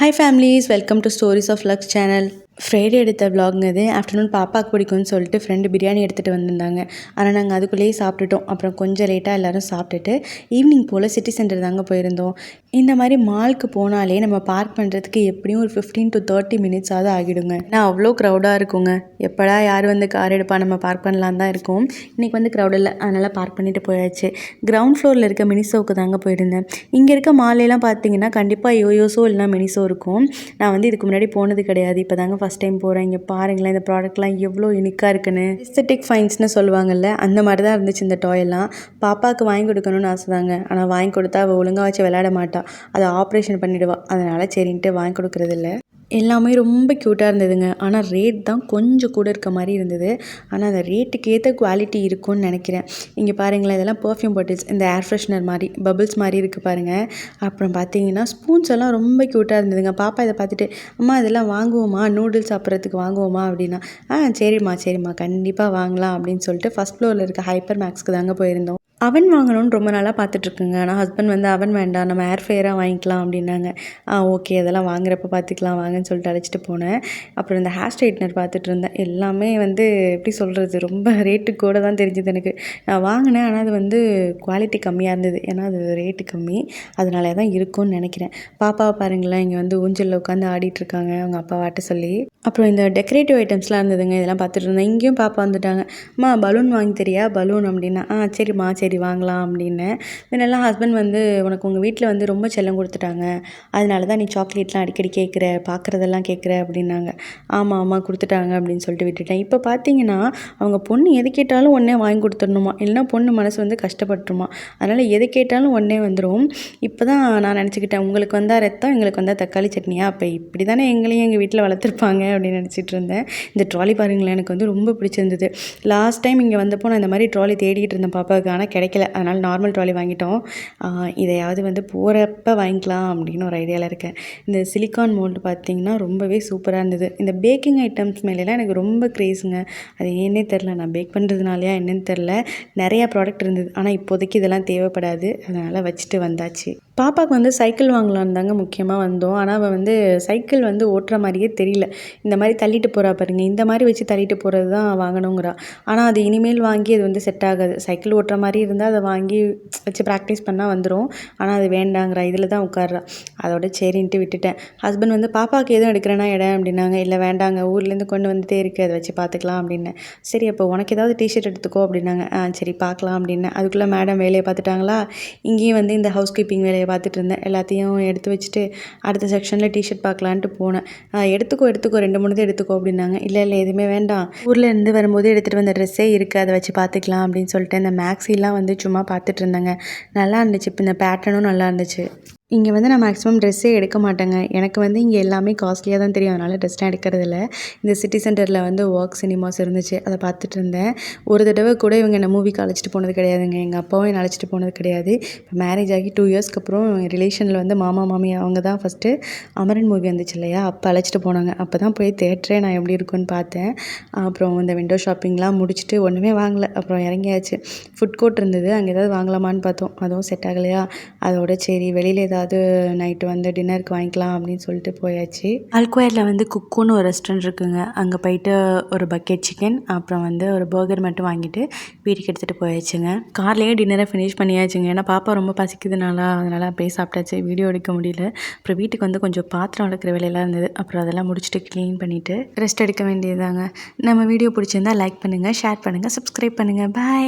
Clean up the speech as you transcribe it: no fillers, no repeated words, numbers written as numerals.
Hi families, welcome to Stories of Lux channel. Friday எடுத்த விலாகுங்க இது. Afternoon பாப்பாவுக்கு பிடிக்கும்னு சொல்லிட்டு ஃப்ரெண்டு பிரியாணி எடுத்துகிட்டு வந்திருந்தாங்க. ஆனால் நாங்கள் அதுக்குள்ளேயே சாப்பிட்டுட்டோம். அப்புறம் கொஞ்சம் லேட்டாக எல்லோரும் சாப்பிட்டுட்டு ஈவினிங் போல் சிட்டி சென்டர் தாங்க போயிருந்தோம். இந்த மாதிரி மாலுக்கு போனாலே நம்ம பார்க் பண்ணுறதுக்கு எப்படியும் ஒரு 15 to 30 மினிட்ஸாவது ஆகிடுங்க. ஏன்னா அவ்வளோ க்ரௌடாக இருக்குங்க. எப்படா யார் வந்து கார் எடுப்பா நம்ம பார்க் பண்ணலாம் தான் இருக்கும். இன்றைக்கி வந்து க்ரௌட் இல்லை, அதனால் பார்க் பண்ணிட்டு போயாச்சு. கிரவுண்ட் ஃப்ளோரில் இருக்க மினிசோவுக்கு தாங்க போயிருந்தேன். இங்கே இருக்க மாலையெல்லாம் பார்த்தீங்கன்னா கண்டிப்பாக யோயோஸோ இல்லைனா மினிசோ இருக்கும். நான் வந்து இதுக்கு முன்னாடி போனது கிடையாது. இப்போ தாங்க ஃபஸ்ட் டைம் போகிறேன். இங்கே பாருங்களேன், இந்த ப்ராடக்ட்லாம் எவ்வளோ யூனிக்காக இருக்குன்னு. எஸ்தெட்டிக் ஃபைன்ஸ்னு சொல்லுவாங்கல்ல, அந்த மாதிரி தான் இருந்துச்சு இந்த டாயெல்லாம். பாப்பாவுக்கு வாங்கி கொடுக்கணும்னு ஆசை தாங்க. ஆனால் வாங்கி கொடுத்தா அவள் ஒழுங்காக வச்சு விளையாட மாட்டாள். அதை ஆப்ரேஷன் பண்ணிவிடுவா. அதனால் சரின்ட்டு வாங்கி கொடுக்குறதில்ல. எல்லாமே ரொம்ப க்யூட்டாக இருந்ததுங்க. ஆனால் ரேட் தான் கொஞ்சம் கூட இருக்க மாதிரி இருந்தது. ஆனால் அந்த ரேட்டுக்கு ஏற்ற குவாலிட்டி இருக்கும்னு நினைக்கிறேன். இங்கே பாருங்களேன், இதெல்லாம் பர்ஃப்யூம் பாட்டில்ஸ், இந்த ஏர் ஃப்ரெஷ்னர் மாதிரி பபிள்ஸ் மாதிரி இருக்குது பாருங்கள். அப்புறம் பார்த்தீங்கன்னா ஸ்பூன்ஸ் எல்லாம் ரொம்ப க்யூட்டாக இருந்ததுங்க. பாப்பா இதை பார்த்துட்டு, அம்மா இதெல்லாம் வாங்குவோமா, நூடுல்ஸ் சாப்பிட்றதுக்கு வாங்குவோமா அப்படின்னா, சரிம்மா கண்டிப்பாக வாங்கலாம் அப்படின்னு சொல்லிட்டு ஃபஸ்ட் ஃப்ளோரில் இருக்க ஹைப்பர் மேக்ஸ்க்கு தாங்க போயிருந்தோம். அவன் வாங்கணும்னு ரொம்ப நாளாக பார்த்துட்ருக்குங்க. ஆனால் ஹஸ்பண்ட் வந்து அவன் வேண்டாம், நம்ம ஏர் ஃபேராக வாங்கிக்கலாம் அப்படின்னாங்க. ஓகே, அதெல்லாம் வாங்குறப்ப பார்த்துக்கலாம் வாங்கன்னு சொல்லிட்டு அழைச்சிட்டு போனேன். அப்புறம் இந்த ஹேர் ஸ்ட்ரைட்னர் பார்த்துட்டு இருந்தேன். எல்லாமே வந்து எப்படி சொல்கிறது, ரொம்ப ரேட்டு கூட தான் தெரிஞ்சுது எனக்கு. நான் வாங்கினேன், ஆனால் அது வந்து குவாலிட்டி கம்மியாக இருந்தது. ஏன்னா அது ரேட்டு கம்மி, அதனால தான் இருக்கும்னு நினைக்கிறேன். பாப்பாவை பாருங்களேன், இங்கே வந்து ஊஞ்சலில் உட்காந்து ஆடிட்டுருக்காங்க அவங்க அப்பா வாட்ட சொல்லி. அப்புறம் இந்த டெக்கரேட்டிவ் ஐட்டம்ஸ்லாம் இருந்ததுங்க. இதெல்லாம் பார்த்துட்டு இருந்தேன். இங்கேயும் பாப்பா வந்துட்டாங்க. அம்மா பலூன் வாங்கி தெரியா, பலூன் அப்படின்னா, சரிம்மா சரி வாங்கலாம் அப்படின்னேன். இதெல்லாம் ஹஸ்பண்ட் வந்து, உனக்கு உங்கள் வீட்டில் வந்து ரொம்ப செல்லம் கொடுத்துட்டாங்க, அதனால தான் நீ சாக்லேட்லாம் அடிக்கடி கேட்குற, பார்க்குறதெல்லாம் கேட்குற அப்படின்னாங்க. ஆமாம் கொடுத்துட்டாங்க அப்படின்னு சொல்லிட்டு விட்டுட்டேன். இப்போ பார்த்தீங்கன்னா அவங்க பொண்ணு எது கேட்டாலும் உடனே வாங்கி கொடுத்துடணுமா, இல்லைனா பொண்ணு மனசு வந்து கஷ்டப்பட்டுருமா. அதனால் எது கேட்டாலும் உடனே வந்துடும். இப்போ தான் நான் நினச்சிக்கிட்டேன், உங்களுக்கு வந்தால் ரத்தம், எங்களுக்கு வந்தால் தக்காளி சட்னியா, அப்போ இப்படி தானே எங்களையும் எங்கள் வீட்டில் வளர்த்துருப்பாங்க அப்படின்னு நினச்சிட்டு இருந்தேன். இந்த ட்ராலி பாருங்களேன், எனக்கு வந்து ரொம்ப பிடிச்சிருந்தது. லாஸ்ட் டைம் இங்கே வந்தப்போ நான் இந்த மாதிரி ட்ராலி தேடிக்கிட்டு இருந்தேன் பாப்பாவுக்கு, ஆனால் கிடைக்கல. அதனால் நார்மல் ட்ராலி வாங்கிட்டோம். இதையாவது வந்து போகிறப்ப வாங்கிக்கலாம் அப்படின்னு ஒரு ஐடியாவில் இருக்கேன். இந்த சிலிக்கான் மோல்டு பார்த்திங்கன்னா ரொம்பவே சூப்பராக இருந்தது. இந்த பேக்கிங் ஐட்டம்ஸ் மேலெலாம் எனக்கு ரொம்ப க்ரேஸுங்க. அது ஏன்னே தெரில, நான் பேக் பண்ணுறதுனாலையா என்னன்னு தெரில. நிறையா ப்ராடக்ட் இருந்தது, ஆனால் இப்போதைக்கு இதெல்லாம் தேவைப்படாது, அதனால் வச்சுட்டு வந்தாச்சு. பாப்பாவுக்கு வந்து சைக்கிள் வாங்கலான்னு தாங்க முக்கியமாக வந்தோம். ஆனால் அவள் வந்து சைக்கிள் வந்து ஓட்டுற மாதிரியே தெரியல. இந்த மாதிரி தள்ளிட்டு போகிறா பாருங்க, இந்த மாதிரி வச்சு தள்ளிட்டு போகிறது தான் வாங்கணுங்கிறா. ஆனால் அது இனிமேல் வாங்கி அது வந்து செட் ஆகாது. சைக்கிள் ஓட்டுற மாதிரி இருந்தால் அதை வாங்கி வச்சு ப்ராக்டிஸ் பண்ணால் வந்துடும். ஆனால் அது வேண்டாங்கிறா, இதில் தான் உட்கார்றா. அதோட சரின்ட்டு விட்டுட்டேன். ஹஸ்பண்ட் வந்து பாப்பாவுக்கு எதுவும் எடுக்கிறேன்னா இடம் அப்படின்னாங்க. இல்லை வேண்டாங்க, ஊர்லேருந்து கொண்டு வந்துட்டே இருக்குது, அதை வச்சு பார்த்துக்கலாம் அப்படின்னேன். சரி அப்போ உனக்கு ஏதாவது டிஷர்ட் எடுத்துக்கோ அப்படின்னாங்க. சரி பார்க்கலாம் அப்படின்னேன். அதுக்குள்ளே மேடம் வேலையை பார்த்துட்டாங்களா. இங்கேயும் வந்து இந்த ஹவுஸ் கீப்பிங் வேலையை பார்த்துட்டு இருந்தேன். எல்லாத்தையும் எடுத்து வச்சுட்டு அடுத்த செக்ஷனில் டிஷர்ட் பார்க்கலான்ட்டு போனேன். எடுத்துக்கோ 2-3 தான் எடுத்துக்கோ அப்படின்னாங்க. இல்லை எதுவுமே வேண்டாம், ஊரில் இருந்து வரும்போது எடுத்துகிட்டு வந்த ட்ரெஸ்ஸே இருக்குது, அதை வச்சு பார்த்துக்கலாம் அப்படின்னு சொல்லிட்டு இந்த மேக்ஸிலாம் வந்து சும்மா பார்த்துட்டு இருந்தேங்க. நல்லா இருந்துச்சு. இப்போ இந்த பேட்டர்னும் நல்லா இருந்துச்சு. இங்கே வந்து நான் மேக்ஸிமம் ட்ரெஸ்ஸே எடுக்க மாட்டேங்க. எனக்கு வந்து இங்கே எல்லாமே காஸ்ட்லியாக தான் தெரியும், அதனால் ட்ரெஸ்லாம் எடுக்கிறதில்ல. இந்த சிட்டி சென்டரில் வந்து ஒர்க் சினிமாஸ் இருந்துச்சு, அதை பார்த்துட்டு இருந்தேன். ஒரு தடவை கூட இவங்க என்னை மூவிக்கு அழைச்சிட்டு போனது கிடையாதுங்க. எங்கள் அப்பாவும் என்னை அழைச்சிட்டு போனது கிடையாது. இப்போ மேரேஜ் ஆகி 2 இயர்ஸ்க்கு அப்புறம் ரிலேஷனில் வந்து மாமா மாமி அவங்க தான் ஃபஸ்ட்டு அமரன் மூவி வந்துச்சு இல்லையா, அப்போ அழைச்சிட்டு போனாங்க. அப்போ தான் போய் தேட்டரே நான் எப்படி இருக்குன்னு பார்த்தேன். அப்புறம் இந்த விண்டோ ஷாப்பிங்லாம் முடிச்சுட்டு ஒன்றுமே வாங்கலை. அப்புறம் இறங்கியாச்சு. ஃபுட் கோர்ட் இருந்தது, அங்கே ஏதாவது வாங்கலாமான்னு பார்த்தோம். அதுவும் செட் ஆகலையா. அதோட சரி வெளியில் ஏதாவது நைட்டு வந்து டின்னருக்கு வாங்கிக்கலாம் அப்படின்னு சொல்லிட்டு போயாச்சு. அல்குவயரில் வந்து குக்குன்னு ஒரு ரெஸ்டாரண்ட் இருக்குங்க. அங்கே போயிட்டு ஒரு பக்கெட் சிக்கன் அப்புறம் வந்து ஒரு பர்கர் மட்டும் வாங்கிட்டு வீட்டுக்கு எடுத்துகிட்டு போயாச்சுங்க. கார்லேயே டின்னரை ஃபினிஷ் பண்ணியாச்சுங்க. ஏன்னா பாப்பா ரொம்ப பசிக்குதுனால அதனால் அப்படியே சாப்பிட்டாச்சு, வீடியோ எடுக்க முடியல. அப்புறம் வீட்டுக்கு வந்து கொஞ்சம் பாத்திரம் வளர்க்குற வேலையெல்லாம் இருந்தது. அப்புறம் அதெல்லாம் முடிச்சுட்டு க்ளீன் பண்ணிவிட்டு ரெஸ்ட் எடுக்க வேண்டியதாங்க. நம்ம வீடியோ பிடிச்சிருந்தா லைக் பண்ணுங்கள், ஷேர் பண்ணுங்கள், சப்ஸ்கிரைப் பண்ணுங்கள். பாய்.